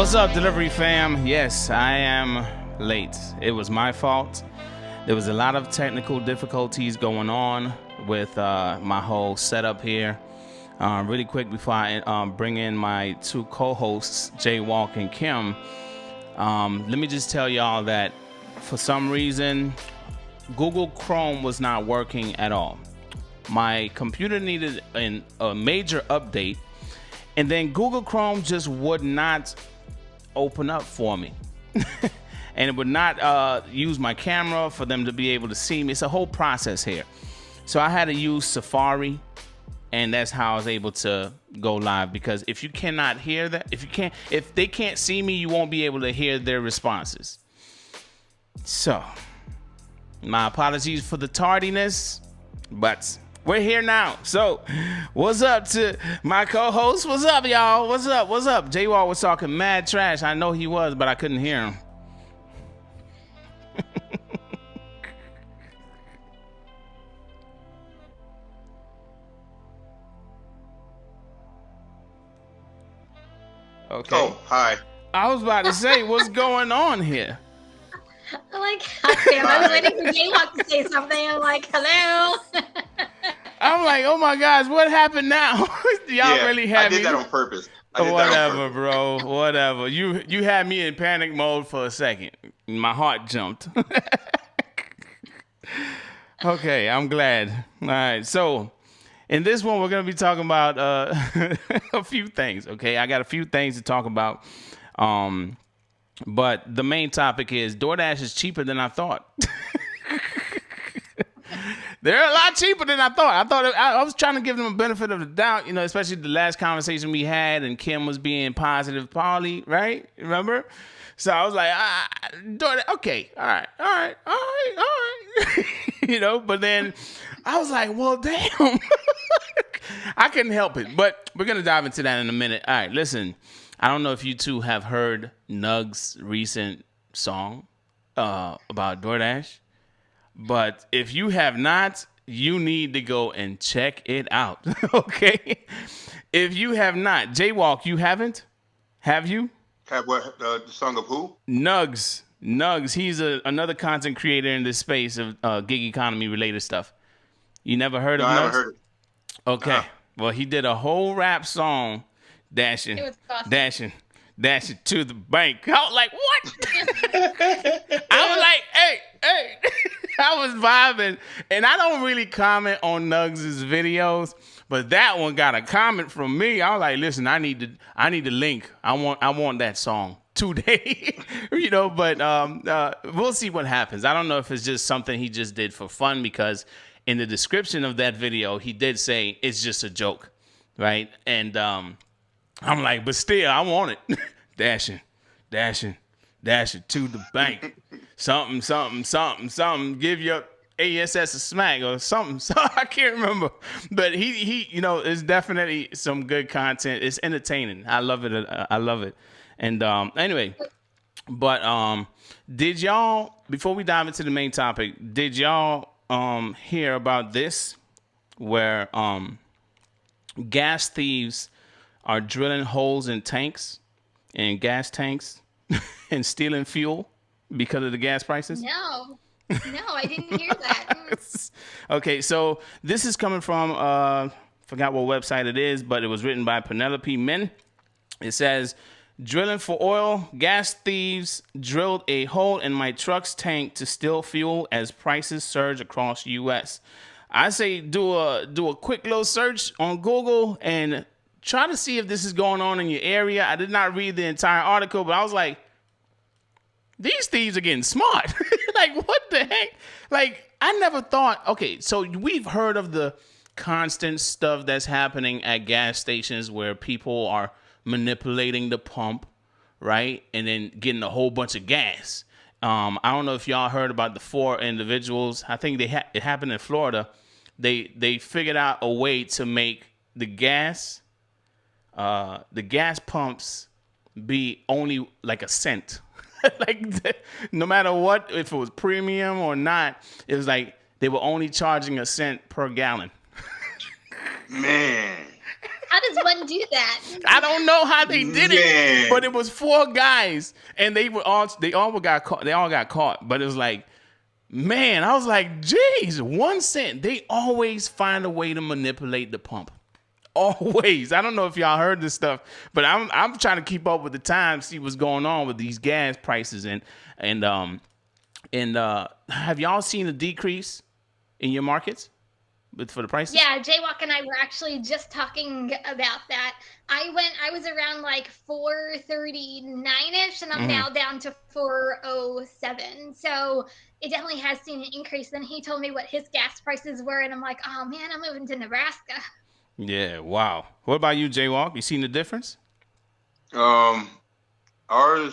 What's up, delivery fam? Yes, I am late. It was my fault. There was a lot of technical difficulties going on with my whole setup here. Really quick before I bring in my two co-hosts, Jay Walk and Kim, let me just tell y'all that for some reason, Google Chrome was not working at all. My computer needed a major update, and then Google Chrome just would not open up for me. And it would not use my camera for them to be able to see me. It's a whole process here. So I had to use Safari, and that's how I was able to go live. Because if you cannot hear that, if they can't see me, you won't be able to hear their responses. So my apologies for the tardiness, but we're here now. So what's up to my co-host? What's up, y'all? What's up? What's up? J-Wall was talking mad trash. I know he was, but I couldn't hear him. Okay. Oh, hi. I was about to say, what's going on here? I'm like, I was waiting for J-Walk to say something. I'm like, hello. I'm like, oh my gosh, what happened now? Y'all really had me. I did that on purpose. Whatever, bro. Whatever. You had me in panic mode for a second. My heart jumped. Okay, I'm glad. All right, so in this one, we're going to be talking about a few things, okay? I got a few things to talk about. But the main topic is DoorDash is cheaper than I thought. They're a lot cheaper than I thought. I was trying to give them a benefit of the doubt, especially the last conversation we had, and Kim was being positive Polly, right? Remember? So I was like, DoorDash, okay, all right. But then I was like, well, damn. I couldn't help it. But we're going to dive into that in a minute. All right, listen. I don't know if you two have heard Nug's recent song about DoorDash, but if you have not, you need to go and check it out, okay? If you have not, J-Walk, you haven't? Have you? Have what? The song of who? Nugs. He's another content creator in this space of gig economy related stuff. You never heard of Nugs? I haven't heard it. Okay. Well, he did a whole rap song dashing to the bank. I was like, what? I was like, hey. I was vibing. And I don't really comment on Nugs' videos, but that one got a comment from me. I was like, listen, I need to link. I want that song today. But we'll see what happens. I don't know if it's just something he just did for fun, because in the description of that video, he did say it's just a joke, right? And I'm like, but still, I want it. Dashing to the bank. Something. Give your ASS a smack or something. So I can't remember. But he it's definitely some good content. It's entertaining. I love it. And anyway, but did y'all, before we dive into the main topic, did y'all hear about this, where gas thieves are drilling holes in tanks and gas tanks and stealing fuel because of the gas prices? No, I didn't hear that. Okay, so this is coming from, forgot what website it is, but it was written by Penelope Min. It says, drilling for oil, gas thieves drilled a hole in my truck's tank to steal fuel as prices surge across U.S. I say do a quick little search on Google and try to see if this is going on in your area. I did not read the entire article, but I was like, these thieves are getting smart. Like, what the heck? Like, I never thought, okay, so we've heard of the constant stuff that's happening at gas stations where people are manipulating the pump, right? And then getting a whole bunch of gas. I don't know if y'all heard about the 4 individuals. I think it happened in Florida. They figured out a way to make the gas pumps be only like a cent. No matter what, if it was premium or not, it was like they were only charging a cent per gallon. Man. How does one do that? I don't know how they did it, Man. but it was 4 guys, and they all got caught. They all got caught, but it was like, man, I was like, geez, 1 cent. They always find a way to manipulate the pump. Always. I don't know if y'all heard this stuff, but I'm trying to keep up with the times, see what's going on with these gas prices, and have y'all seen a decrease in your markets for the prices? Yeah, Jaywalk and I were actually just talking about that. I was around like 439-ish, and I'm now down to 407. So it definitely has seen an increase. Then he told me what his gas prices were, and I'm like, oh man, I'm moving to Nebraska. Yeah, wow. What about you, Jaywalk? You seen the difference? Ours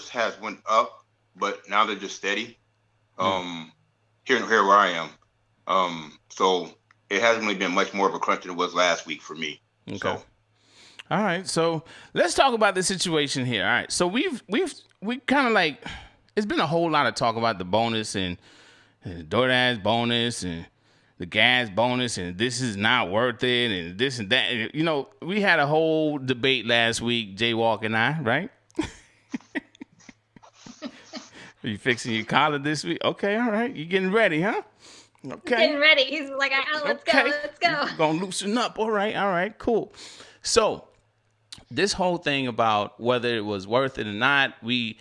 has went up, but now they're just steady. Here where I am. So it hasn't really been much more of a crunch than it was last week for me. Okay. So. All right. So let's talk about the situation here. All right. So we kind of like, it's been a whole lot of talk about the bonus and DoorDash bonus and the gas bonus, and this is not worth it, and this and that. And, you know, we had a whole debate last week, Jaywalk and I, right? Are you fixing your collar this week? Okay, all right. You getting ready, huh? Okay. Getting ready. He's like, let's go. You're gonna loosen up. All right, cool. So this whole thing about whether it was worth it or not, we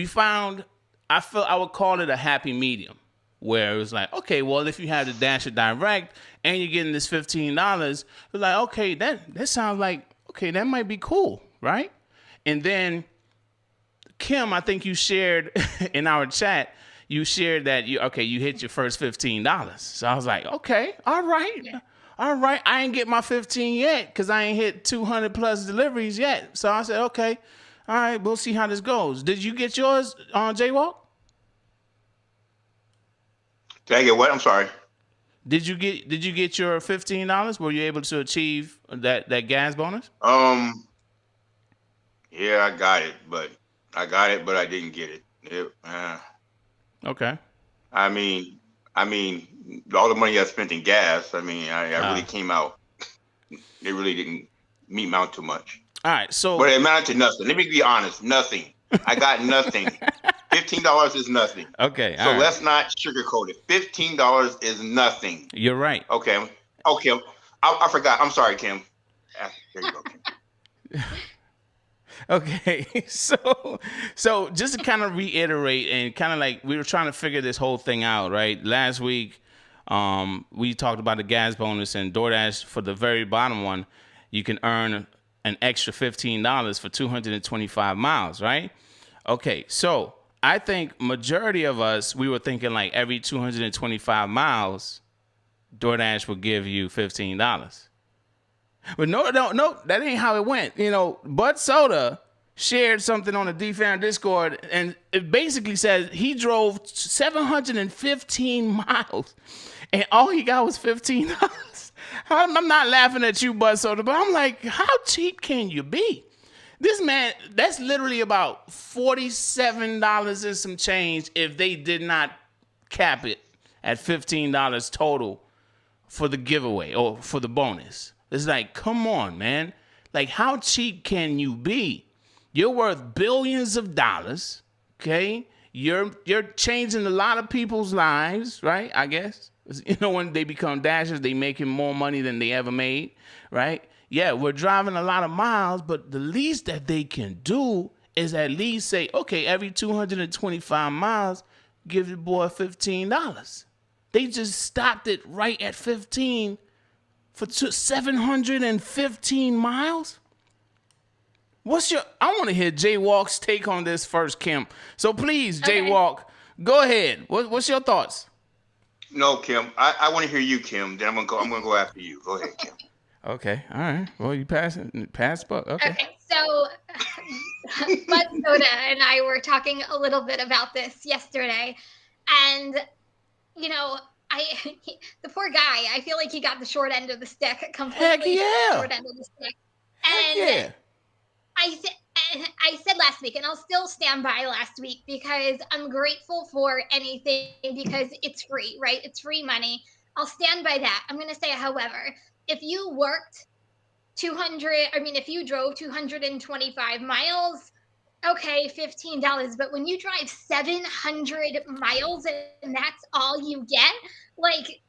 found, I would call it a happy medium, where it was like, okay, well, if you have the Dasher Direct and you're getting this $15, it's like, okay, that sounds like, okay, that might be cool, right? And then Kim, I think you shared in our chat, you shared that you hit your first $15. So I was like, okay, all right. Yeah. All right. I ain't get my 15 yet because I ain't hit 200 plus deliveries yet. So I said, okay, all right, we'll see how this goes. Did you get yours on Jaywalk? Did I get what? I'm sorry. Did you get your $15? Were you able to achieve that gas bonus? Yeah, I got it, but I didn't get it. Okay. I mean, all the money I spent in gas, I really came out. It really didn't amount to much. All right, so. But it amounted to nothing. Let me be honest, nothing. I got nothing. $15 is nothing. Okay. So let's not sugarcoat it. $15 is nothing. You're right. Okay. I forgot. I'm sorry, Kim. Here you go, Kim. Okay, so just to kind of reiterate and kind of like we were trying to figure this whole thing out, right? Last week, we talked about the gas bonus and DoorDash. For the very bottom one, you can earn an extra $15 for 225 miles, right? Okay, so I think majority of us, we were thinking like every 225 miles, DoorDash will give you $15. But no, that ain't how it went. You know, Bud Soda shared something on the DFAN Discord, and it basically says he drove 715 miles, and all he got was $15. I'm not laughing at you, Bud Soda, but I'm like, how cheap can you be? This man, that's literally about $47 and some change if they did not cap it at $15 total for the giveaway or for the bonus. It's like, come on, man. Like, how cheap can you be? You're worth billions of dollars, okay? You're changing a lot of people's lives, right? I guess. You know, when they become Dashers, they making more money than they ever made, right? Yeah, we're driving a lot of miles, but the least that they can do is at least say, okay, every 225 miles, give your boy $15. They just stopped it right at 15 for 715 miles? I want to hear Jaywalk's take on this first, Kim. So please, okay. Jaywalk, go ahead. What's your thoughts? No, Kim. I want to hear you, Kim. Then I'm gonna go after you. Go ahead, Kim. Okay. All right. Well, you pass Buck. Okay. Okay. So Bud Soda and I were talking a little bit about this yesterday, and you know, the poor guy, I feel like he got the short end of the stick completely. Heck yeah. Short end of the stick. Heck And yeah. I said last week, and I'll still stand by last week, because I'm grateful for anything because it's free, right? It's free money. I'll stand by that. I'm going to say, however, if you worked if you drove 225 miles, okay, $15. But when you drive 700 miles and that's all you get, like,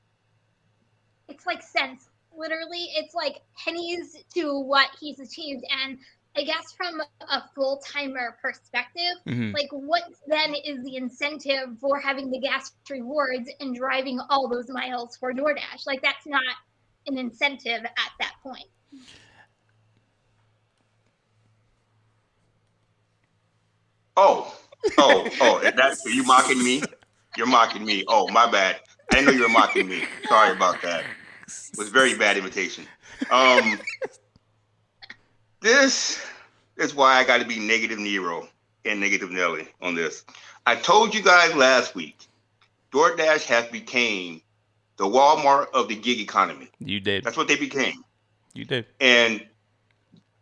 it's like cents. Literally, it's like pennies to what he's achieved. And I guess from a full-timer perspective, like, what then is the incentive for having the gas rewards and driving all those miles for DoorDash? Like, that's not an incentive at that point. Oh, that's, are you mocking me? You're mocking me. Oh, my bad. I didn't know you were mocking me. Sorry about that. It was a very bad imitation. This is why I got to be negative Nero and negative Nelly on this. I told you guys last week, DoorDash has became the Walmart of the gig economy. You did. That's what they became. You did. And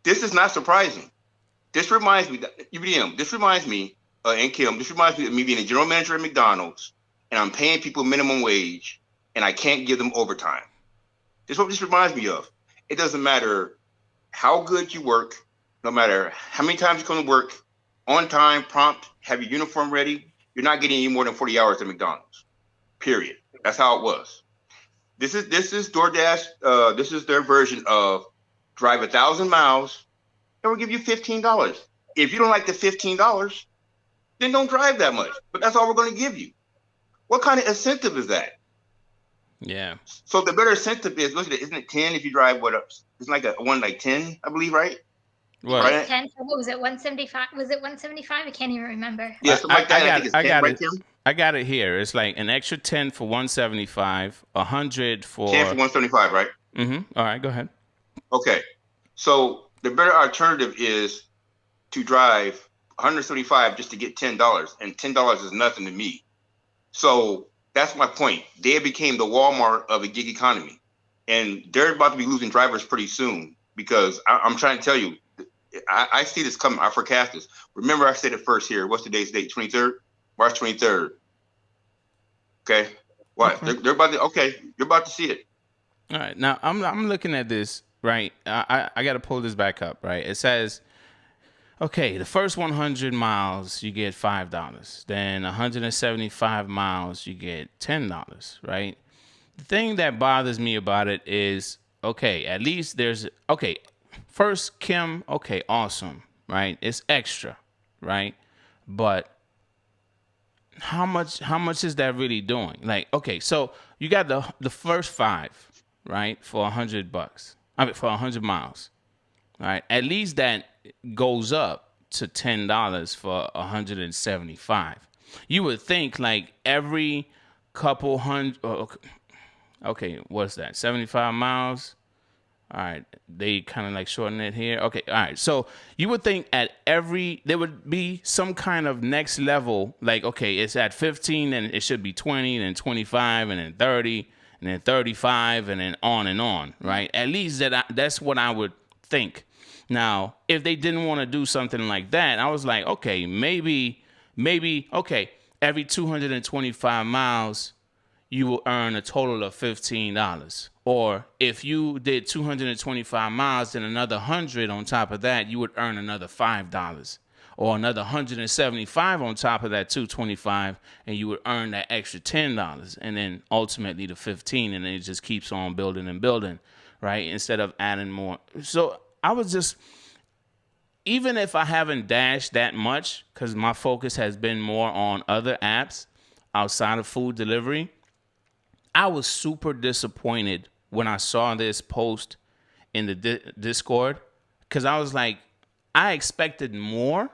this is not surprising. This reminds me, UDM, this reminds me, and Kim, this reminds me of me being a general manager at McDonald's, and I'm paying people minimum wage, and I can't give them overtime. This is what this reminds me of. It doesn't matter how good you work, no matter how many times you come to work, on time, prompt, have your uniform ready, you're not getting any more than 40 hours at McDonald's. Period. That's how it was. This is DoorDash. This is their version of drive 1,000 miles, and we'll give you $15. If you don't like the $15, then don't drive that much. But that's all we're going to give you. What kind of incentive is that? Yeah. So the better incentive is, look at it, isn't it 10 if you drive what up? It's like a one like 10, I believe, right? What? Right? 10. What was it? 175? Was it 175? I can't even remember. Yeah, something like that. I think it's 10, got right, it. Tim? I got it here. It's like an extra 10 for 175, 100 for 10 for 175, right? All right, go ahead. Okay. So the better alternative is to drive 175 just to get $10, and $10 is nothing to me. So that's my point. They became the Walmart of a gig economy, and they're about to be losing drivers pretty soon because I'm trying to tell you, I see this coming. I forecast this. Remember, I said it first here. What's today's date? 23rd? March 23rd. Okay. What? Okay. They're about to. Okay, you're about to see it. All right. Now I'm looking at this. Right. I got to pull this back up. Right. It says, okay, the first 100 miles you get $5. Then 175 miles you get $10. Right. The thing that bothers me about it is, okay, at least there's, okay, first, Kim, okay, awesome. Right. It's extra. Right. But how much is that really doing? Like, okay, so you got the first 5, right, for $100. I mean, for 100 miles. All right, at least that goes up to $10 for 175. You would think like every couple hundred. Okay, what's that? 75 miles. All right, they kind of like shorten it here. Okay, all right. So you would think at there would be some kind of next level, like, okay, it's at 15 and it should be 20, then 25, and then 30, and then 35, and then on, right? At least that's what I would think. Now, if they didn't want to do something like that, I was like, okay, maybe, okay, every 225 miles, you will earn a total of $15. Or if you did 225 miles, then another 100 on top of that, you would earn another $5. Or another 175 on top of that 225, and you would earn that extra $10. And then ultimately the 15, and then it just keeps on building and building, right? Instead of adding more. So I was just, even if I haven't dashed that much, because my focus has been more on other apps outside of food delivery, I was super disappointed when I saw this post in the Discord, because I was like, I expected more.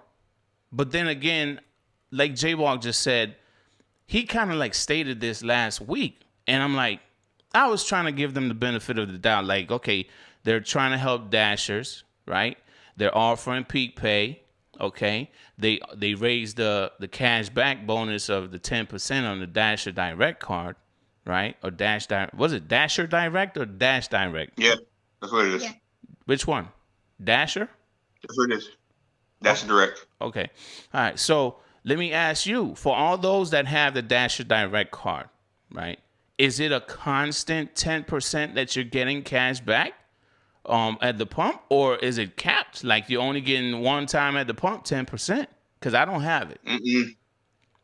But then again, like J-Walk just said, he kind of like stated this last week. And I'm like, I was trying to give them the benefit of the doubt. Like, okay, they're trying to help Dashers, right? They're offering peak pay, okay? They raised the cash back bonus of the 10% on the Dasher Direct card, right? Or was it Dasher Direct or Dash Direct? Yeah, that's what it is. Yeah. Which one? Dasher? That's what it is. Dasher Direct. Okay. All right. So let me ask you, for all those that have the Dasher Direct card, right? Is it a constant 10% that you're getting cash back? at the pump, or is it capped? Like you're only getting one time at the pump 10%? Because I don't have it. So,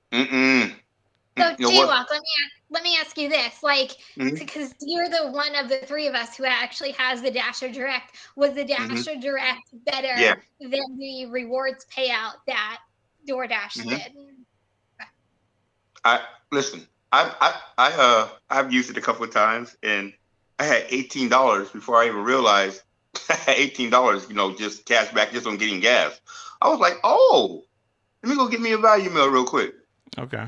You know Jaywalk, what? let me ask you this, like, Mhm. because you're the one of the three of us who actually has the Dasher Direct. Was the Dasher Direct better Yeah. than the rewards payout that DoorDash did? Listen. I've used it a couple of times, and I had $18 before I even realized I had $18. Just cash back just on getting gas. I was like, oh, let me go get me a value meal real quick. Okay.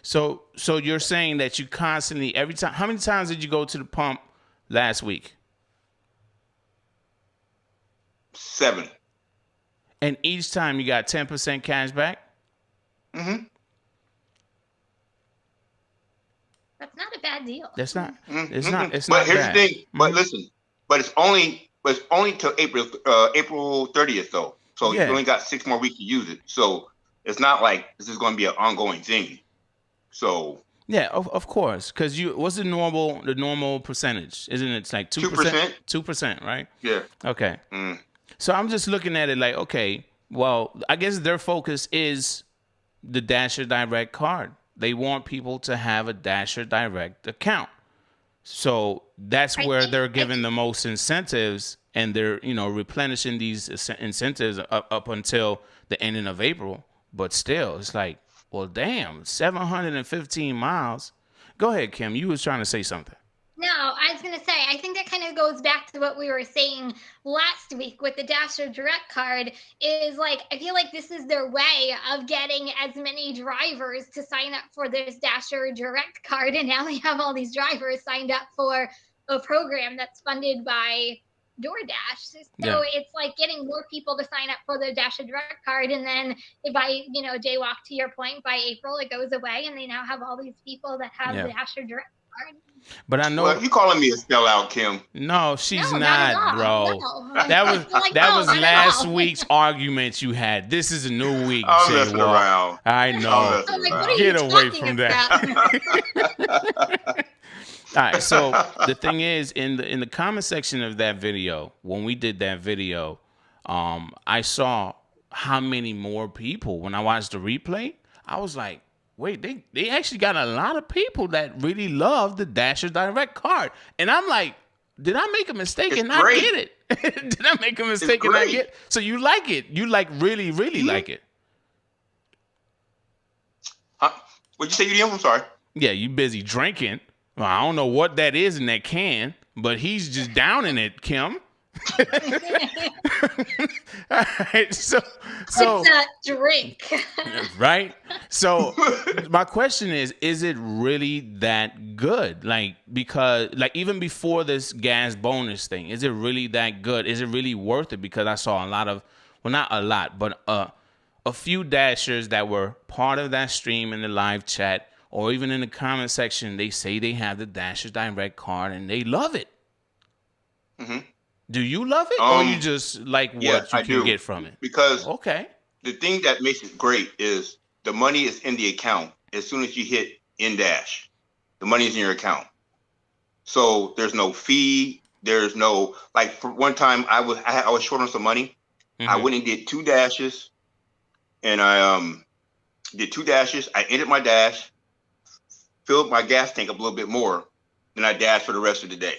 So you're saying that you constantly, every time, how many times did you go to the pump last week? 7. And each time you got 10% cash back? That's not a bad deal. That's not. It's not. It's but not here's bad. the thing. But listen. But it's only till April 30th though. So you only got 6 more weeks to use it. So it's not like this is going to be an ongoing thing. So yeah, of course. Because what's the normal percentage? Isn't it like 2%? 2%, right? Yeah. Okay. So I'm just looking at it like, okay, well, I guess their focus is the Dasher Direct card. They want people to have a Dasher Direct account. So that's where they're giving the most incentives, and they're, replenishing these incentives up until the ending of April. But still, it's like, well, damn, 715 miles. Go ahead, Kim. You was trying to say something. No, I was going to say, I think that kind of goes back to what we were saying last week with the Dasher Direct card is like, I feel like this is their way of getting as many drivers to sign up for this Dasher Direct card. And now they have all these drivers signed up for a program that's funded by DoorDash. So it's like getting more people to sign up for the Dasher Direct card. And then by, Jaywalk, to your point, by April, it goes away. And they now have all these people that have the Dasher Direct card. But I know. Well, you calling me a sellout, Kim? No, she's not, bro. No. That was last week's argument you had. This is a new week. I'm messing around. I know. Get away from that. All right. So the thing is, in the comment section of that video, when we did that video, I saw how many more people. When I watched the replay, I was like, wait, they actually got a lot of people that really love the Dasher Direct card. And I'm like, did I make a mistake and not get it? Did I make a mistake and not get it? So you like it. You really, really like it. What'd you say, UDM? I'm sorry. Yeah, you busy drinking. Well, I don't know what that is in that can, but he's just downing it, Kim. All right, so it's a drink. Right? So my question is it really that good? Like, because even before this gas bonus thing, is it really that good? Is it really worth it? Because I saw a lot of, well, not a lot, but a few Dashers that were part of that stream in the live chat or even in the comment section, they say they have the Dasher Direct card and they love it. Do you love it, or you just like what you can get from it? Because the thing that makes it great is the money is in the account as soon as you hit in dash. The money is in your account, so there's no fee. There's no, like, for one time I was short on some money. I went and did 2 dashes, and I did 2 dashes. I ended my dash, filled my gas tank up a little bit more, then I dashed for the rest of the day.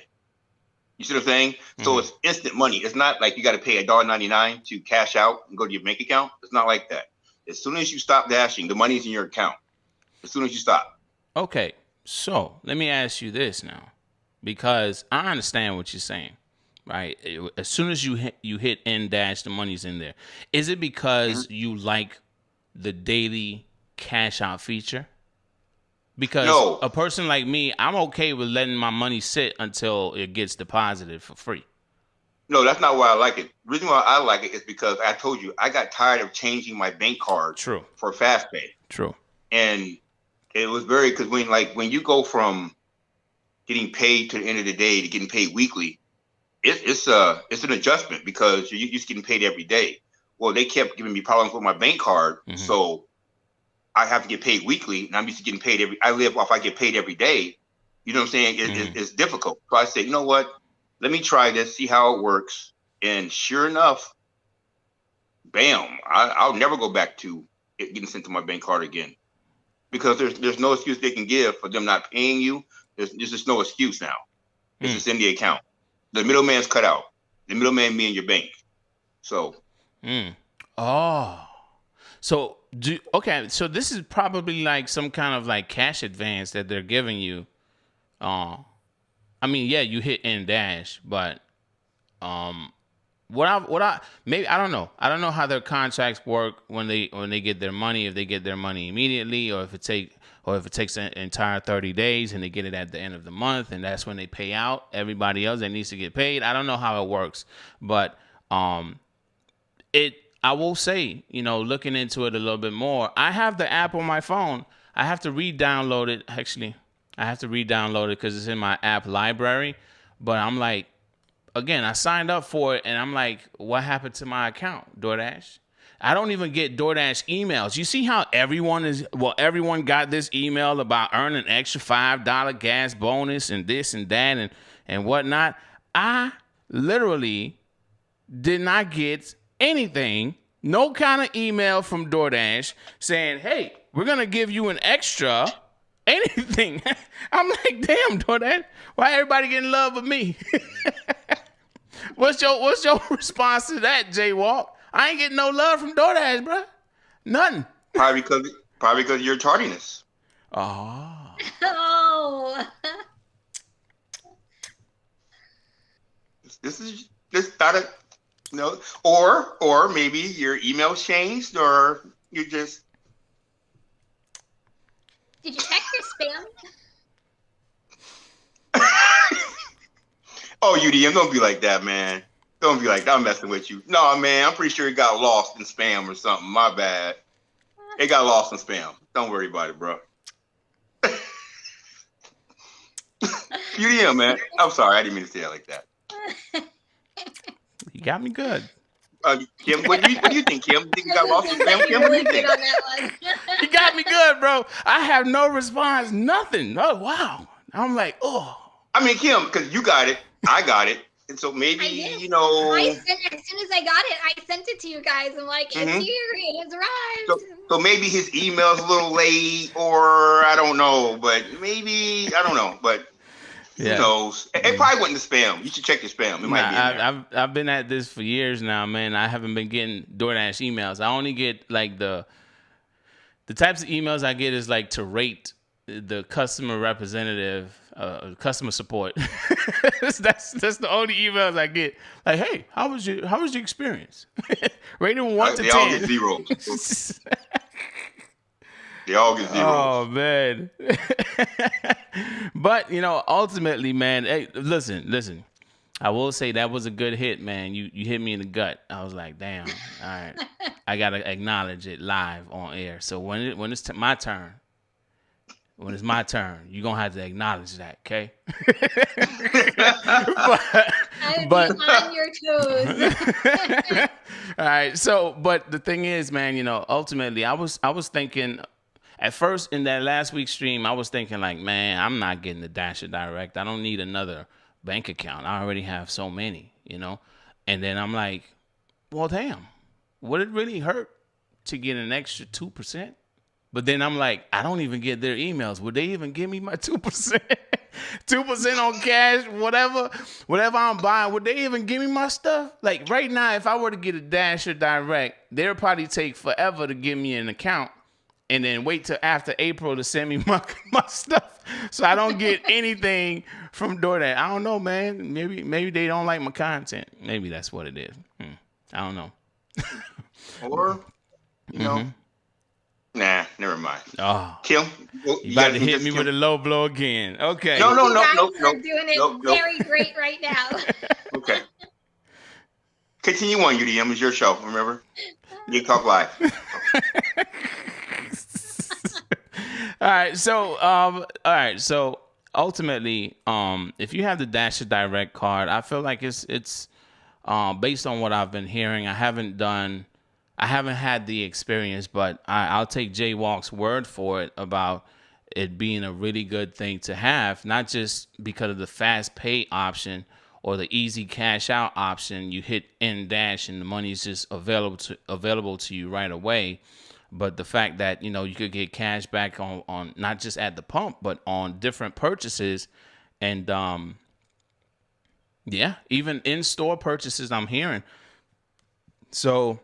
You see what I'm saying? So it's instant money. It's not like you got to pay $1.99 to cash out and go to your bank account. It's not like that. As soon as you stop dashing, the money's in your account. As soon as you stop. Okay, so let me ask you this now, because I understand what you're saying, right? As soon as you hit end dash, the money's in there. Is it because you like the daily cash out feature? Because a person like me, I'm okay with letting my money sit until it gets deposited for free. No, that's not why I like it. The reason why I like it is because I told you I got tired of changing my bank card for fast pay. True. And it was because when you go from getting paid to the end of the day to getting paid weekly, it's an adjustment because you're used to getting paid every day. Well, they kept giving me problems with my bank card, so I have to get paid weekly, and I'm used to getting paid I get paid every day. You know what I'm saying? It's difficult. So I said, you know what? let me try this, see how it works. And sure enough, bam, I'll never go back to it getting sent to my bank card again, because there's no excuse they can give for them not paying you. There's just no excuse now. It's just in the account. The middleman's cut out. The middleman being your bank. So. Oh. So so this is probably like some kind of like cash advance that they're giving you. I mean, yeah, you hit in dash, but what I maybe I don't know. I don't know how their contracts work when they get their money, if they get their money immediately, or if it takes an entire 30 days and they get it at the end of the month and that's when they pay out everybody else that needs to get paid. I don't know how it works, but I will say, looking into it a little bit more, I have the app on my phone. I have to re-download it. Actually, I have to re-download it because it's in my app library. But I'm like, again, I signed up for it, and I'm like, what happened to my account, DoorDash? I don't even get DoorDash emails. You see how everyone got this email about earning an extra $5 gas bonus and this and that and whatnot. I literally did not get anything, no kind of email from DoorDash saying, hey, we're going to give you an extra anything. I'm like, damn, DoorDash, why everybody getting love with me? What's your response to that, J-Walk? I ain't getting no love from DoorDash, bro. Nothing. Probably because of your tardiness. Oh. This not a or maybe your email changed, or you just. Did you check your spam? Oh, UDM, don't be like that, man. Don't be like that. I'm messing with you. No, man, I'm pretty sure it got lost in spam or something. My bad. It got lost in spam. Don't worry about it, bro. UDM, man. I'm sorry. I didn't mean to say it like that. You got me good. Kim, what do you think, Kim? You think you got lost in spam? Kim, what do you think? On that one. You got me good, bro. I have no response. Nothing. Oh, wow. I'm like, oh. I mean, Kim, because you got it. I got it. And so maybe, as soon as I got it, I sent it to you guys. I'm like, it's here, it has arrived. So maybe his email's a little late, or I don't know, but maybe, I don't know, but who knows? It probably went into spam. You should check your spam. It might be in there. I've been at this for years now, man. I haven't been getting DoorDash emails. I only get like the types of emails I get is like to rate the customer representative, customer support. that's the only emails I get. Like, hey, how was your experience? Rating 1 to 10. They all get zeros. They all get zeros. Oh man. But ultimately, man, hey, listen. I will say that was a good hit, man. You hit me in the gut. I was like, damn. All right, I gotta acknowledge it live on air. So when it's my turn. When it's my turn, you're going to have to acknowledge that, okay? but on your toes. All right. So, but the thing is, man, ultimately, I was thinking at first in that last week's stream, I was thinking like, man, I'm not getting the Dasher Direct. I don't need another bank account. I already have so many, And then I'm like, well, damn, would it really hurt to get an extra 2%? But then I'm like, I don't even get their emails. Would they even give me my 2%? 2% on cash, whatever I'm buying. Would they even give me my stuff? Like right now, if I were to get a Dasher Direct, they'll probably take forever to give me an account and then wait till after April to send me my stuff. So I don't get anything from DoorDash. I don't know, man. Maybe they don't like my content. Maybe that's what it is. I don't know. Or, Nah, never mind. Oh, Kim, you about to hit me with a low blow again. Okay. No. You guys are doing it very great right now. Okay. Continue on, UDM. It's your show. Remember, you talk live. All right. So ultimately, if you have the Dasher Direct card, I feel like it's based on what I've been hearing. I haven't had the experience, but I'll take Jay Walk's word for it about it being a really good thing to have, not just because of the fast pay option or the easy cash out option, you hit N dash and the money is just available to you right away. But the fact that, you know, you could get cash back on not just at the pump, but on different purchases, and yeah, even in-store purchases, I'm hearing. So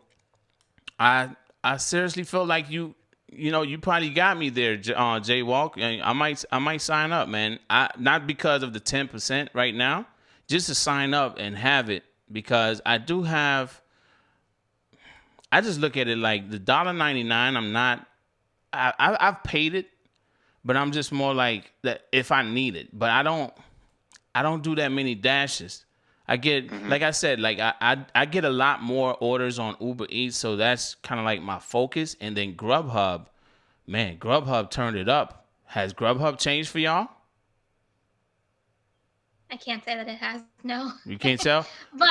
I seriously feel like you probably got me there, Jaywalk. I might sign up, man. Not because of the 10% right now, just to sign up and have it, because I do have. I just look at it like the $1.99. I'm not. I've paid it, but I'm just more like that if I need it. But I don't do that many dashes. I get, like I said, like I get a lot more orders on Uber Eats, so that's kind of like my focus. And then Grubhub, man, Grubhub turned it up. Has Grubhub changed for y'all? I can't say that it has. No. You can't tell? But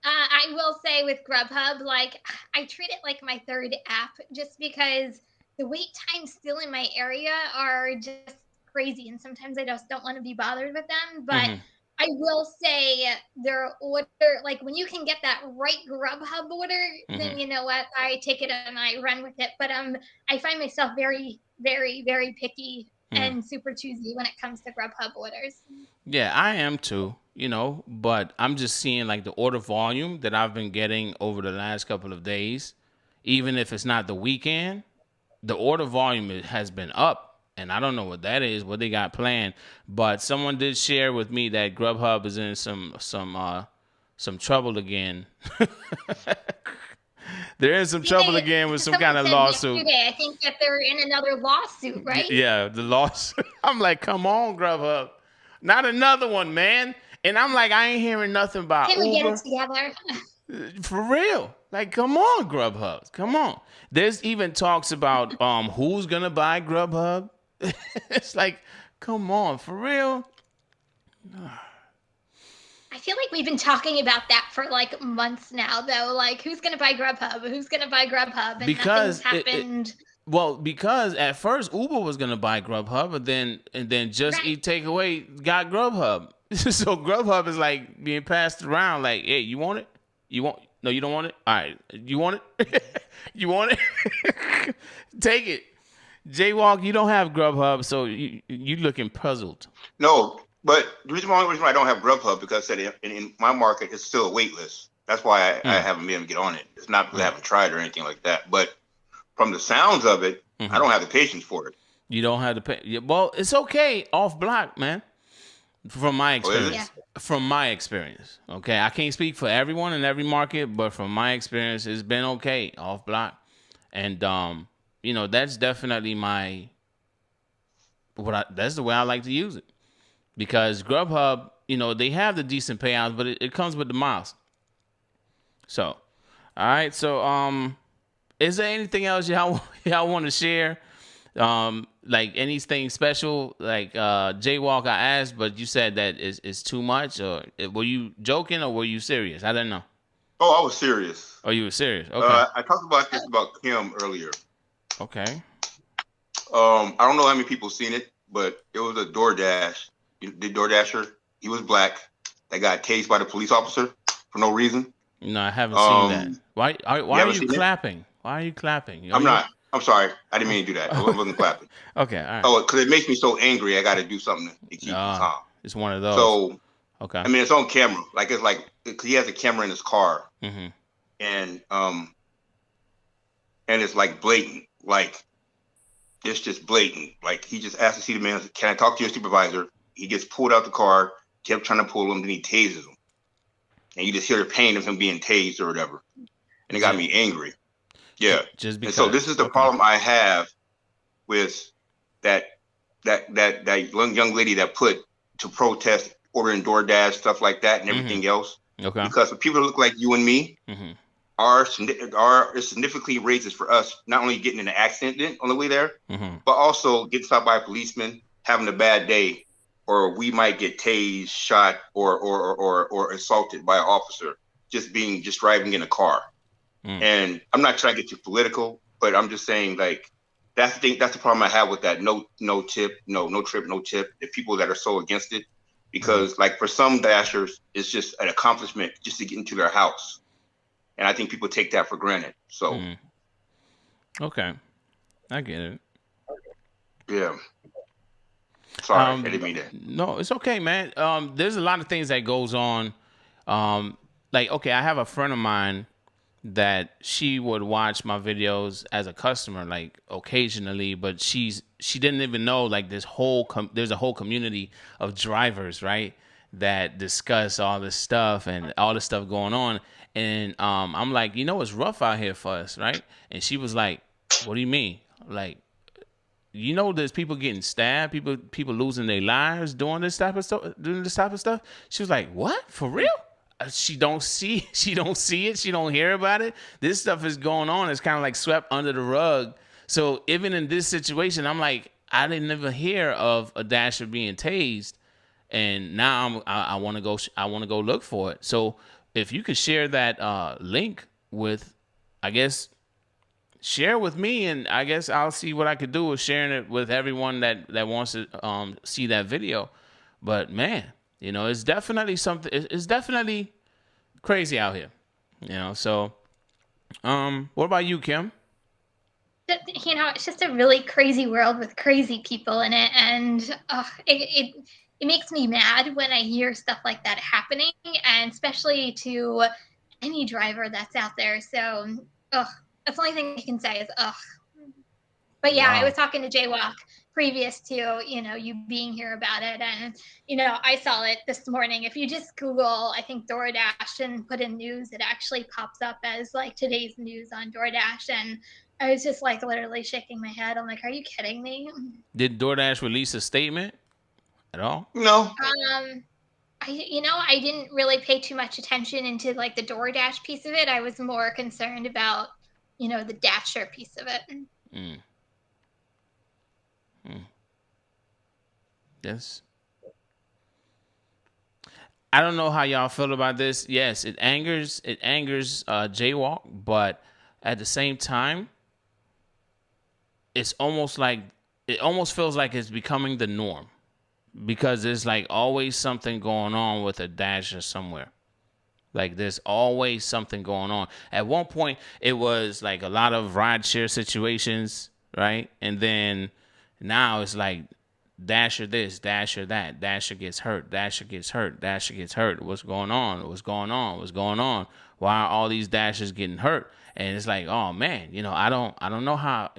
I will say with Grubhub, like, I treat it like my third app, just because the wait times still in my area are just crazy, and sometimes I just don't want to be bothered with them. But I will say their order, like when you can get that right Grubhub order, then you know what, I take it and I run with it. But I find myself very, very, very picky and super choosy when it comes to Grubhub orders. Yeah, I am too, you know, but I'm just seeing like the order volume that I've been getting over the last couple of days. Even if it's not the weekend, the order volume has been up, and I don't know what that is, what they got planned. But someone did share with me that Grubhub is in some trouble again. They're in some trouble again with some kind of lawsuit. Yesterday, I think that they're in another lawsuit, right? Yeah, the lawsuit. I'm like, come on, Grubhub. Not another one, man. And I'm like, I ain't hearing nothing about Uber. Can we get it together? For real. Like, come on, Grubhub. Come on. There's even talks about who's going to buy Grubhub. It's like, come on, for real? I feel like we've been talking about that for like months now, though. Like, who's going to buy Grubhub? Who's going to buy Grubhub? And because nothing's happened. Because at first Uber was going to buy Grubhub, and then Just Eat Takeaway got Grubhub. So Grubhub is like being passed around like, hey, you want it? No, you don't want it? All right. You want it? You want it? Take it. Jaywalk, you don't have Grubhub, so you looking puzzled. No, but the reason why I don't have Grubhub, because I said in my market, it's still a wait list. That's why I haven't been able to get on it. It's not because I haven't tried or anything like that. But from the sounds of it, I don't have the patience for it. You don't have the patience. Well, it's okay off block, man. From my experience. From my experience. Okay. I can't speak for everyone in every market, but from my experience, it's been okay off block. And you know, that's definitely that's the way I like to use it. Because Grubhub, you know, they have the decent payouts, but it comes with the miles. So, all right. So, is there anything else y'all want to share? Like anything special? Like Jaywalk, I asked, but you said that it's too much. Or were you joking or were you serious? I don't know. Oh, I was serious. Oh, you were serious. Okay. I talked about this about Kim earlier. Okay. I don't know how many people seen it, but it was a DoorDash. The DoorDasher, he was black. That got tased by the police officer for no reason. No, I haven't seen that. Why are you clapping? Why are you clapping? I'm not. I'm sorry. I didn't mean to do that. I wasn't clapping. Okay, all right. Oh, because it makes me so angry. I got to do something to keep calm. It's one of those. So, okay. I mean, it's on camera. Like, it's like, cause he has a camera in his car. And it's like blatant. Like, it's just blatant. Like, he just asked to see the man. Can I talk to your supervisor? He gets pulled out the car, kept trying to pull him, then he tases him. And you just hear the pain of him being tased or whatever. And it got me angry. Yeah. Just because. And so this is the problem I have with that young lady that put to protest ordering DoorDash, stuff like that, and everything else. Okay. Because for people that look like you and me, are significantly raises for us, not only getting in an accident on the way there, but also getting stopped by a policeman, having a bad day, or we might get tased, shot, or assaulted by an officer just driving in a car. And I'm not trying to get too political, but I'm just saying, like, that's the thing. That's the problem I have with that. No trip, no tip. The people that are so against it, because like for some dashers, it's just an accomplishment just to get into their house. And I think people take that for granted. So, okay, I get it. Yeah. Sorry, I didn't mean that. No, it's okay, man. There's a lot of things that goes on. Like, okay, I have a friend of mine that she would watch my videos as a customer, like occasionally, but she didn't even know like there's a whole community of drivers, right, that discuss all this stuff and all this stuff going on. And I'm like, it's rough out here for us, right? And she was like, what do you mean? Like, there's people getting stabbed, people losing their lives doing this type of stuff. She was like, what? For real? She don't see it. She don't hear about it. This stuff is going on. It's kind of like swept under the rug. So even in this situation, I'm like, I didn't ever hear of a dasher being tased, and now I want to go. I want to go look for it. So if you could share that link with, I guess, share with me, and I guess I'll see what I could do with sharing it with everyone that wants to see that video. But man, it's definitely something. It's definitely crazy out here. So what about you, Kim? It's just a really crazy world with crazy people in it, and it makes me mad when I hear stuff like that happening, and especially to any driver that's out there. So, that's the only thing I can say is ugh. But yeah, wow. I was talking to Jaywalk previous to, you being here about it. And, I saw it this morning. If you just Google, I think DoorDash and put in news, it actually pops up as like today's news on DoorDash. And I was just like literally shaking my head. I'm like, are you kidding me? Did DoorDash release a statement at all? No. I didn't really pay too much attention into like the DoorDash piece of it. I was more concerned about, the dasher piece of it. Yes. I don't know how y'all feel about this. Yes, it angers Jaywalk, but at the same time, it almost feels like it's becoming the norm, because there's like always something going on with a dasher somewhere. Like there's always something going on. At one point, it was like a lot of rideshare situations, right? And then now it's like dasher this, dasher that, dasher gets hurt, dasher gets hurt, dasher gets hurt. What's going on? What's going on? What's going on? Why are all these dashers getting hurt? And it's like, oh man, I don't know how,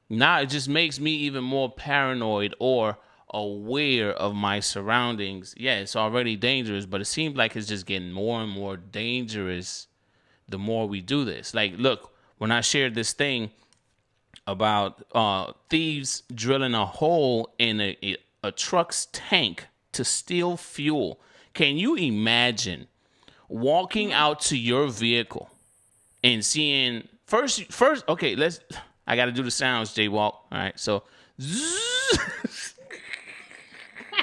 now it just makes me even more paranoid or aware of my surroundings. Yeah, it's already dangerous, but it seems like it's just getting more and more dangerous the more we do this. Like, look, when I shared this thing about thieves drilling a hole in a truck's tank to steal fuel, can you imagine walking out to your vehicle and seeing first okay, I got to do the sounds, Jaywalk. All right, so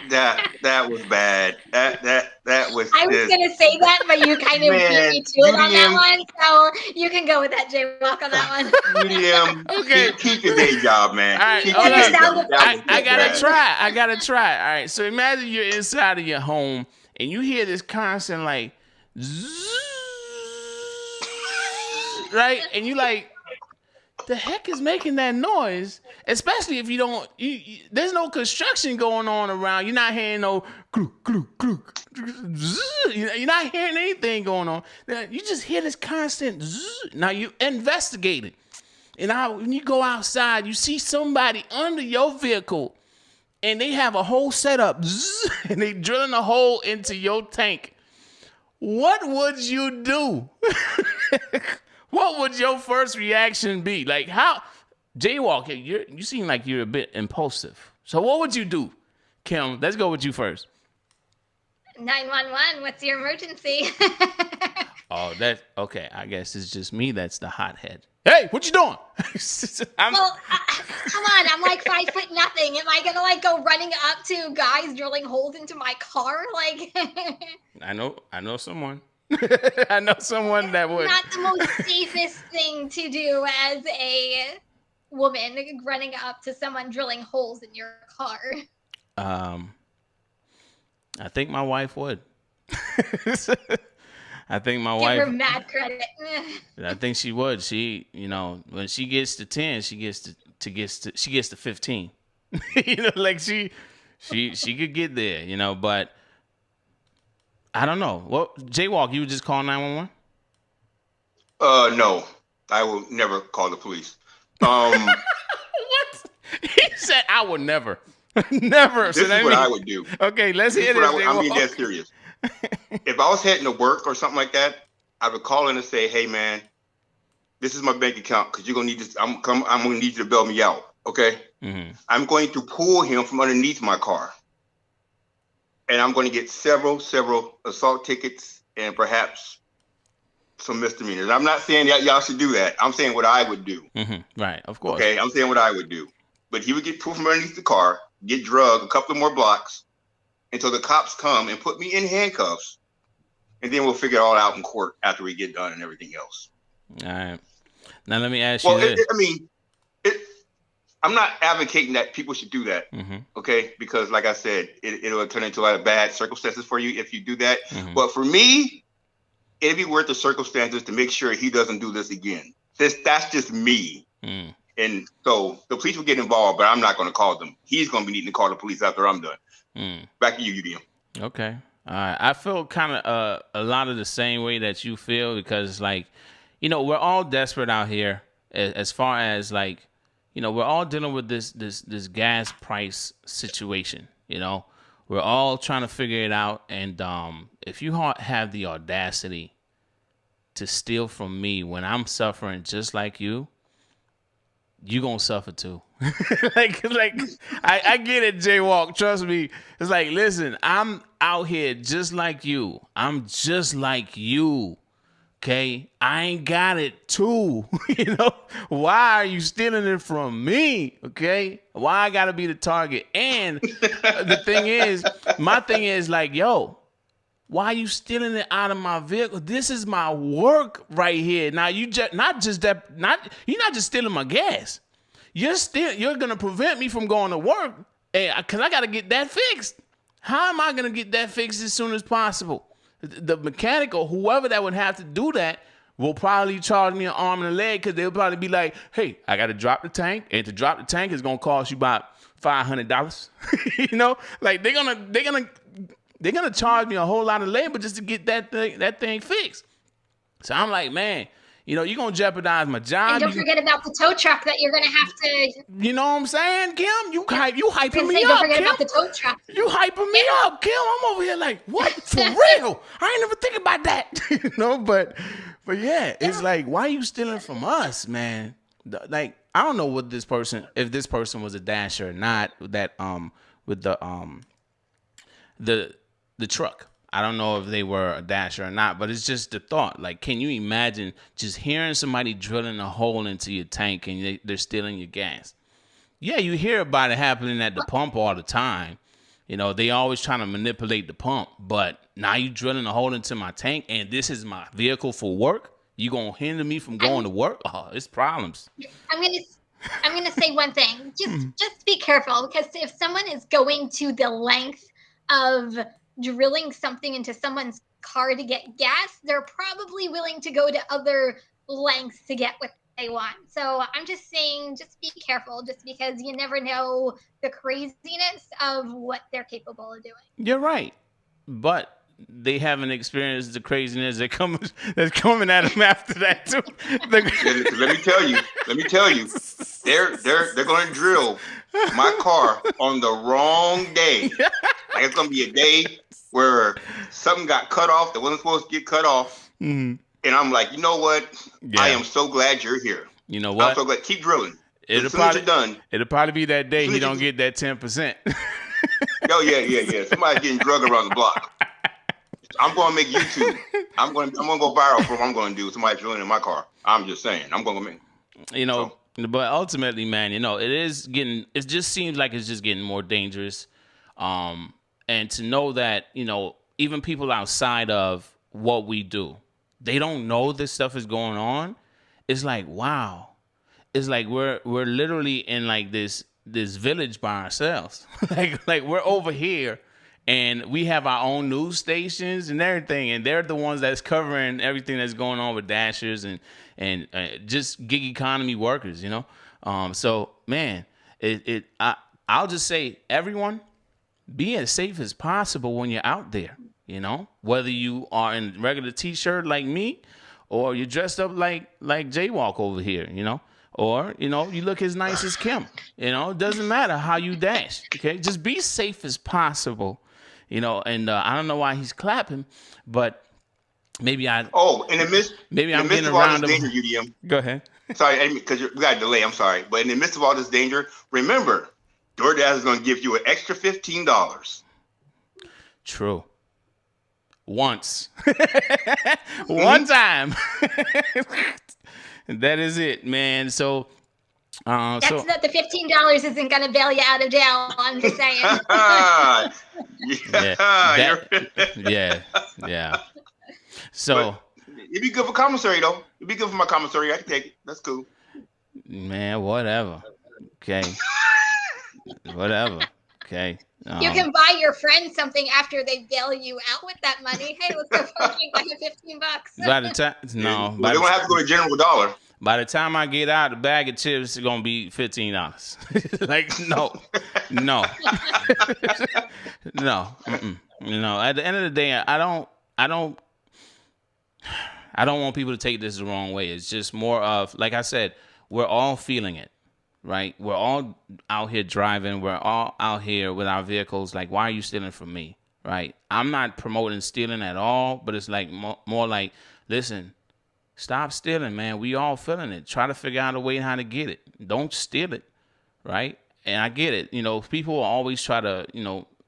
That was bad. That was. I was gonna say that, but you kind of beat me to it on that one, so you can go with that, Jaywalk, on that one. UDM, okay, keep your day job, man. All right, I gotta try. All right, so imagine you're inside of your home and you hear this constant like, right, and you like, the heck is making that noise? Especially if you don't, there's no construction going on around. You're not hearing no clunk, clunk, clunk. You're not hearing anything going on. You just hear this constant. Now you investigate it. And when you go outside, you see somebody under your vehicle and they have a whole setup and they drilling a hole into your tank. What would you do? What would your first reaction be? Like, how, Jaywalk, you seem like you're a bit impulsive. So what would you do? Kim, let's go with you first. 911, what's your emergency? Oh, okay. I guess it's just me that's the hothead. Hey, what you doing? Come on, I'm like 5'0". Am I gonna like go running up to guys drilling holes into my car? Like, I know someone. I know someone that would. Not the most safest thing to do as a woman running up to someone drilling holes in your car. I think my wife would. I think my Give wife. her mad credit. I think she would. She, when she gets to 10, she gets to 15. Like she could get there. But I don't know. Well, Jaywalk, you would just call 911? No, I will never call the police. What? He said I would never. Never. This is what I would do. Okay, let's hear this. I'm being dead serious. If I was heading to work or something like that, I would call in and say, "Hey, man, this is my bank account because you're gonna need this. I'm gonna need you to bail me out. Okay? Mm-hmm. I'm going to pull him from underneath my car, and I'm going to get several assault tickets and perhaps some misdemeanors. I'm not saying that y'all should do that. I'm saying what I would do. Mm-hmm. Right, of course. Okay, I'm saying what I would do. But he would get pulled from underneath the car, get drugged a couple of more blocks until the cops come and put me in handcuffs, and then we'll figure it all out in court after we get done and everything else. All right. Now let me ask you this. I'm not advocating that people should do that, okay? Because like I said, it'll turn into a lot of bad circumstances for you if you do that. Mm-hmm. But for me, it'd be worth the circumstances to make sure he doesn't do this again. That's just me. Mm. And so the police will get involved, but I'm not going to call them. He's going to be needing to call the police after I'm done. Mm. Back to you, UDM. Okay. All right. I feel kind of a lot of the same way that you feel because, we're all desperate out here as far as, we're all dealing with this gas price situation, We're all trying to figure it out. And if you have the audacity to steal from me when I'm suffering just like you gonna suffer too. I get it, Jaywalk. Trust me. It's like, listen, I'm out here just like you. I'm just like you. Okay, I ain't got it too. Why are you stealing it from me? Okay, why I gotta be the target? And my thing is yo, why are you stealing it out of my vehicle? This is my work right here. Now you're not just stealing my gas. You're gonna prevent me from going to work, because I gotta get that fixed. How am I gonna get that fixed as soon as possible? The mechanic or whoever that would have to do that will probably charge me an arm and a leg because they'll probably be like, "Hey, I got to drop the tank, and to drop the tank is gonna cost you about $500." They're gonna charge me a whole lot of labor just to get that thing fixed. So I'm like, man, you're gonna jeopardize my job. And don't forget about the tow truck that you're gonna have to. You know what I'm saying, Kim? You hyping me up. Don't forget Kim. about the tow truck. You hyping me up, Kim. I'm over here like, what? For real? I ain't never think about that. But yeah, it's like, why are you stealing from us, man? I don't know what if this person was a dasher or not. That with the truck. I don't know if they were a dasher or not, but it's just the thought. Can you imagine just hearing somebody drilling a hole into your tank and they're stealing your gas? Yeah, you hear about it happening at the pump all the time. They always trying to manipulate the pump, but now you drilling a hole into my tank and this is my vehicle for work? You gonna hinder me from going to work? Oh, it's problems. I'm gonna say one thing. Just be careful, because if someone is going to the length of drilling something into someone's car to get gas, they're probably willing to go to other lengths to get what they want. So I'm just saying, just be careful, just because you never know the craziness of what they're capable of doing. You're right. But they haven't experienced the craziness that's coming at them after that too. Let me tell you, they're going to drill my car on the wrong day. It's going to be a day where something got cut off that wasn't supposed to get cut off. Mm-hmm. And I'm like, you know what? Yeah. I am so glad you're here. You know what? I'm so glad. Keep drilling. As soon as you're done. It'll probably be that day he don't get that 10%. Oh, yeah. Somebody's getting drugged around the block. I'm going to make YouTube. I'm going to go viral for what I'm going to do. Somebody drilling in my car. I'm just saying. I'm going to make. But ultimately, man, it just seems like it's just getting more dangerous. And to know that, even people outside of what we do, they don't know this stuff is going on. It's like, wow. It's like we're literally in this village by ourselves. like we're over here And we have our own news stations and everything, and they're the ones that's covering everything that's going on with Dashers and just gig economy workers, you know. So man, I'll just say, everyone, be as safe as possible when you're out there, you know. Whether you are in regular t-shirt like me, or you're dressed up like Jaywalk over here, you know. Or, you know, you look as nice as Kim. You know, it doesn't matter how you dash. Okay, just be safe as possible. You know, and I don't know why he's clapping, but maybe I. Oh, in the midst, maybe in I'm the midst getting of all around this him. danger, UDM. Go ahead. Sorry, because we got a delay. I'm sorry, but in the midst of all this danger, remember, DoorDash is going to give you an extra $15. True. Once, one time. That is it, man. So. That's not the $15 isn't going to bail you out of jail. I'm just saying. Yeah. So it'd be good for commissary, though. It'd be good for my commissary. I can take it. That's cool. Man, whatever. Okay. Whatever. Okay. You can buy your friend something after they bail you out with that money. Hey, let's go parking by $15. By the time, no, they're gonna have to go to General Dollar. By the time I get out, the bag of chips is gonna be $15. Like, no. No. No. At the end of the day, I don't want people to take this the wrong way. It's just more of, like I said, we're all feeling it, right? We're all out here driving. We're all out here with our vehicles. Like, why are you stealing from me, right? I'm not promoting stealing at all, but it's like more like, listen, stop stealing, man. We all feeling it. Try to figure out a way how to get it. Don't steal it, right? And I get it. You know, people will always try to,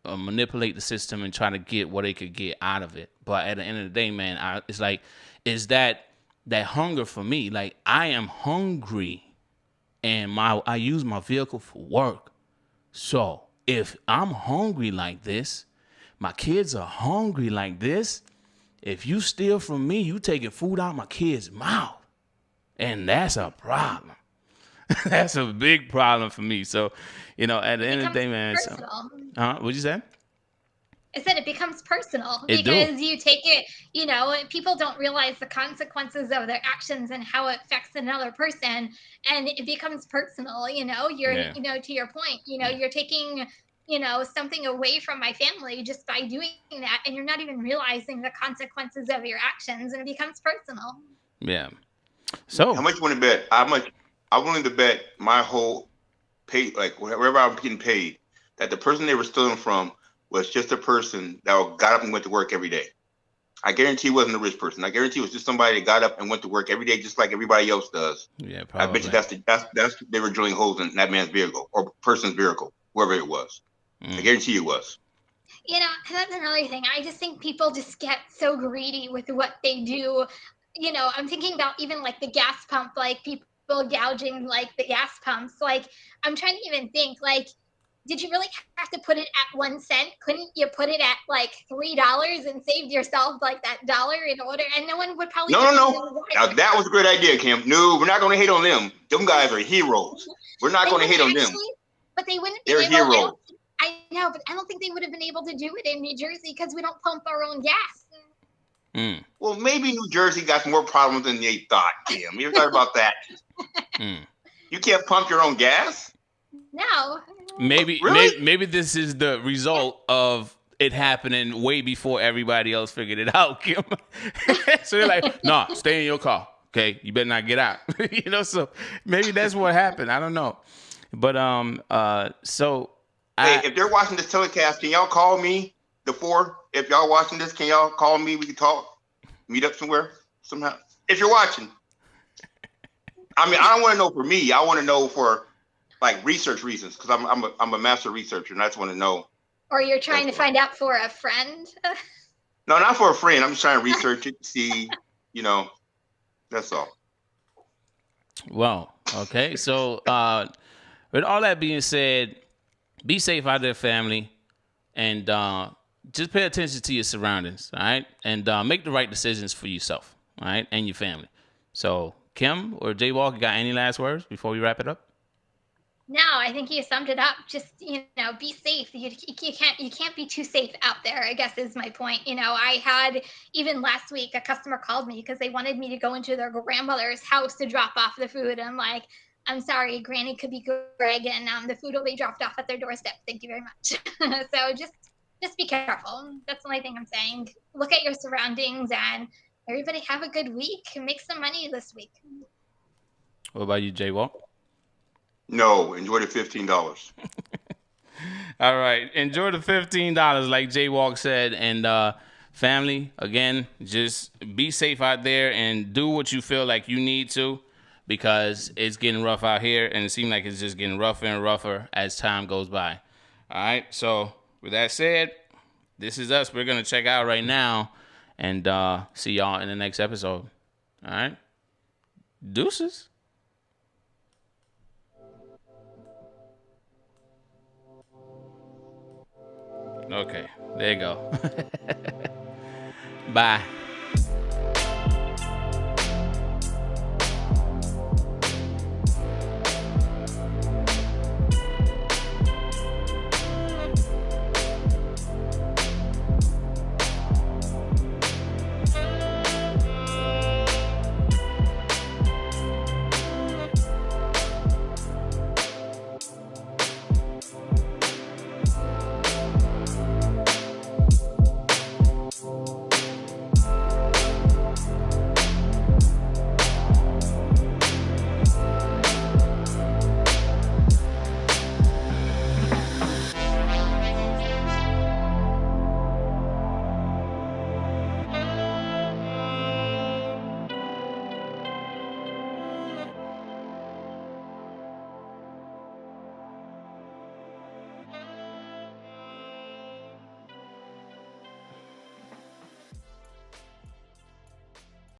manipulate the system and try to get what they could get out of it. But at the end of the day, man, it's like, is that hunger for me? Like, I am hungry, and I use my vehicle for work. So if I'm hungry like this, my kids are hungry like this. If you steal from me, you taking food out my kid's mouth. And that's a problem. That's a big problem for me. So, at the end of the day, man. What'd you say? I said it becomes personal because you take it, people don't realize the consequences of their actions and how it affects another person. And it becomes personal, you're, to your point, you're taking something away from my family just by doing that. And you're not even realizing the consequences of your actions, and it becomes personal. Yeah. So how much you want to bet? I'm willing to bet my whole pay, like wherever I'm getting paid, that the person they were stealing from was just a person that got up and went to work every day. I guarantee it wasn't a rich person. I guarantee it was just somebody that got up and went to work every day, just like everybody else does. Yeah, probably. I bet you that's they were drilling holes in that man's vehicle or person's vehicle, whoever it was. I guarantee it was. That's another thing. I just think people just get so greedy with what they do. I'm thinking about even like the gas pump, like people gouging like the gas pumps. Like, I'm trying to even think, like, did you really have to put it at 1 cent? Couldn't you put it at like $3 and saved yourself like that $1 in order? And no one would probably. No. Now, that was a great idea, Kim. No, we're not going to hate on them. Them guys are heroes. We're not going to hate on them. But they wouldn't be They're able. heroes. I know, but I don't think they would have been able to do it in New Jersey because we don't pump our own gas. Well, maybe New Jersey got more problems than they thought, Kim. You ever thought about that? You can't pump your own gas? No. Maybe, really? maybe this is the result of it happening way before everybody else figured it out, Kim. So they're like, "No, stay in your car. Okay, you better not get out." So maybe that's what happened. I don't know, but hey, if they're watching this telecast, can y'all call me? If y'all watching this, can y'all call me? We can talk, meet up somewhere, somehow. If you're watching, I mean, I don't want to know for me. I want to know for like research reasons, because I'm a master researcher, and I just want to know. Or you're trying to find out for a friend? No, not for a friend. I'm just trying to research it, see, that's all. Well, okay. So with all that being said, be safe out there, family, and just pay attention to your surroundings, all right? And make the right decisions for yourself, all right, and your family. So, Kim or Jaywalk, you got any last words before we wrap it up? No, I think you summed it up. Just, be safe. You can't be too safe out there, I guess is my point. I had even last week a customer called me because they wanted me to go into their grandmother's house to drop off the food. I'm like, I'm sorry, Granny could be Greg, and the food will be dropped off at their doorstep. Thank you very much. So just be careful. That's the only thing I'm saying. Look at your surroundings, and everybody have a good week. Make some money this week. What about you, Jaywalk? No, enjoy the $15. All right, enjoy the $15, like Jaywalk said, and family, again, just be safe out there and do what you feel like you need to, because it's getting rough out here, and it seems like it's just getting rougher and rougher as time goes by. All right, so with that said, this is us. We're gonna check out right now, and see y'all in the next episode. All right, deuces. Okay, there you go. Bye.